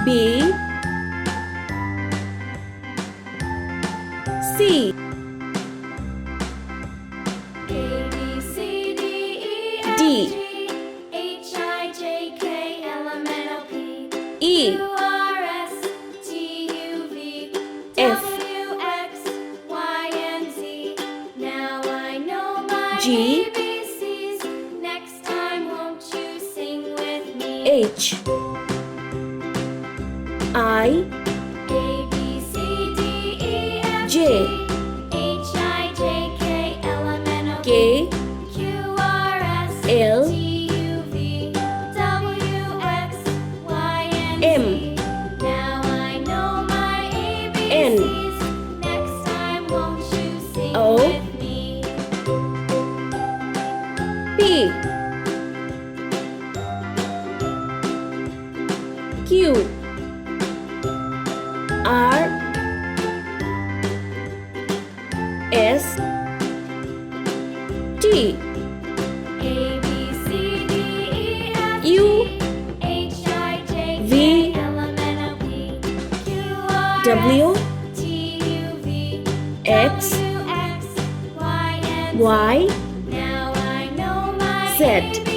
B, C, A, B, C, D, E, F, D, G, H, I, J, K, L, M, N, O, P, E, Q, R, S, T, U, V, F, W, X, Y, and Z. Now I know my G, ABCs. Next time, won't you sing with me? H, I, A, B, C, D, E, F, J, G, H, I, J, K, L, M, N, O, P, K, Q, R, S, L, T, U, V, W, X, Y, and M, Z. Now I know my N, ABCs. Next time, won't you sing O, with me? P, Q, R, S, T, A, B, C, D, E, F, U, G, H, I, J, V, K, L, M, N, O, P, Q, R, W, S, T, U, V, X, W, X, Y, and Z. Y, Now I know my Z.